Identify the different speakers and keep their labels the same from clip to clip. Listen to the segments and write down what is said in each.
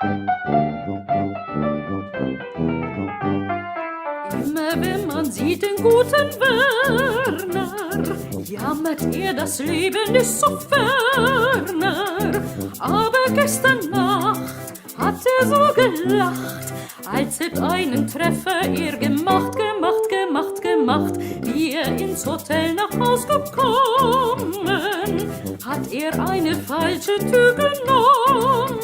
Speaker 1: Immer wenn man sieht den guten Werner, jammert er, das Leben ist so ferner. Aber gestern Nacht hat er so gelacht, als hätt einen Treffer er gemacht, wie er ins Hotel nach Haus gekommen, hat er eine falsche Tür genommen,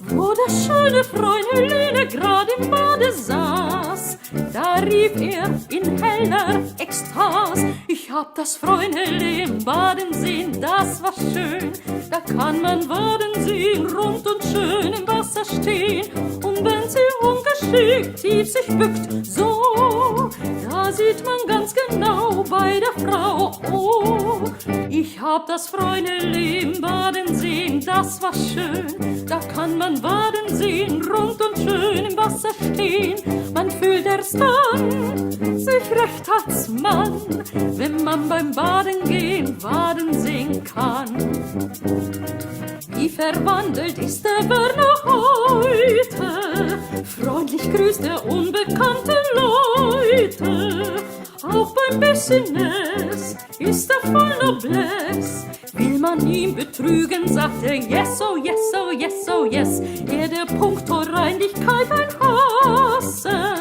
Speaker 1: wo das schöne Freund Helene grad im Bade saß. Da rief er in heller Ekstase: Ich hab das Freund Helene baden sehen, das war schön. Da kann man baden sehen, rund und schön im Wasser stehen. Und wenn sie ungeschickt tief sich bückt, so, da sieht man ganz genau bei der Frau, oh, ich hab das Freund Helene baden sehen, das war schön. Da kann man baden sehen, rund und schön im Wasser stehen. Man fühlt erst dann sich recht als Mann, wenn man beim Baden gehen baden sehen kann. Wie verwandelt ist der Werner heute, freundlich grüßt er unbekannte Leute. Auch beim Business ist er voll Noblesse. Will man ihn betrügen, sagt er yes, oh yes, oh yes, oh yes. Er der Punktor Reinlichkeit ein Hasser,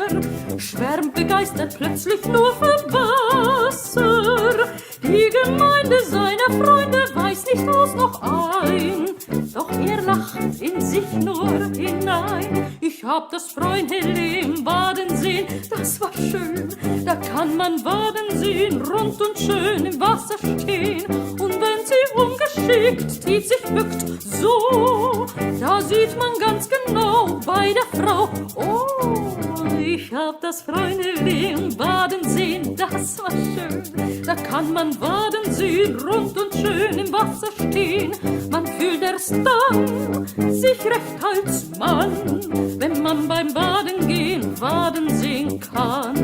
Speaker 1: schwärmt begeistert plötzlich nur für Wasser. Die Gemeinde seiner Freunde weiß nicht aus noch ein, doch er lacht in sich nur hinein. Ich hab das Freund Helene baden sehen, das war schön. Da kann man baden sehen, rund und schön im Wasser stehen. Und wenn sie ungeschickt tief sich bückt, so, da sieht man ganz genau bei der Frau, oh, ich hab das Freund Helene baden sehen, das war schön. Da kann man baden sehen, rund und schön im Wasser stehen. Man fühlt erst dann sich recht als Mann, wenn man beim Baden gehen baden sehen kann.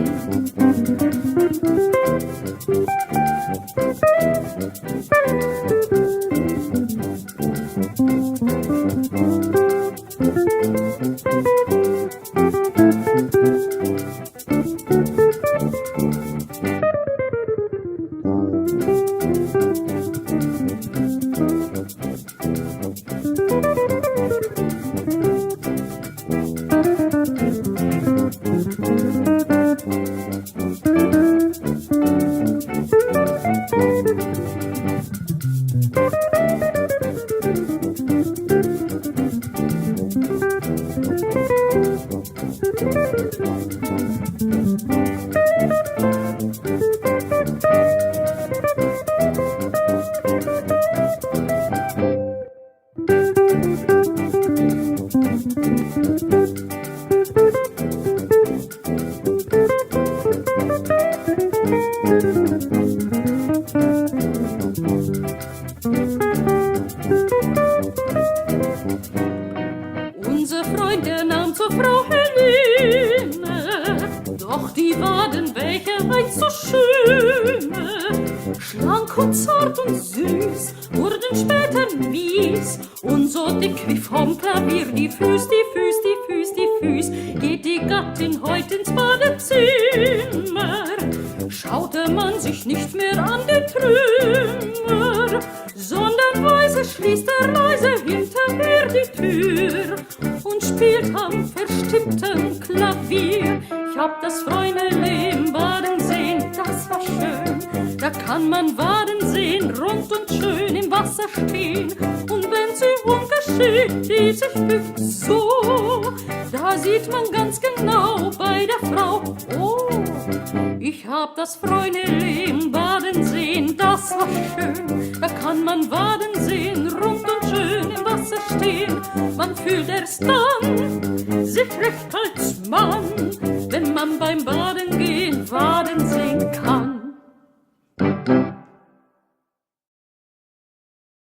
Speaker 1: Unser Freund, der nahm zur Frau Helene, doch die Waden, welche einst so schöne, schlank und zart und süß, wurden später mies und so dick wie vom Klavier. Die Füß, geht die Gattin heut ins Badezimmer, schaute man sich nicht mehr an die Trümmer, sondern weise schließt er leise hinter ihr die Tür und spielt am verstimmten Klavier. Ich hab das Freundeleben baden sehen, das war schön. Da kann man baden sehen, rund und schön im Wasser stehen. Und wenn sie ungeschickt die sich bückt, so, da sieht man ganz genau bei der Frau, oh, ich hab das Freundeleben baden sehen, das war schön. Da kann man baden sehen, rund und schön im Wasser stehen. Man fühlt erst dann sich recht als Mann, wenn man beim Baden gehen baden sehen kann.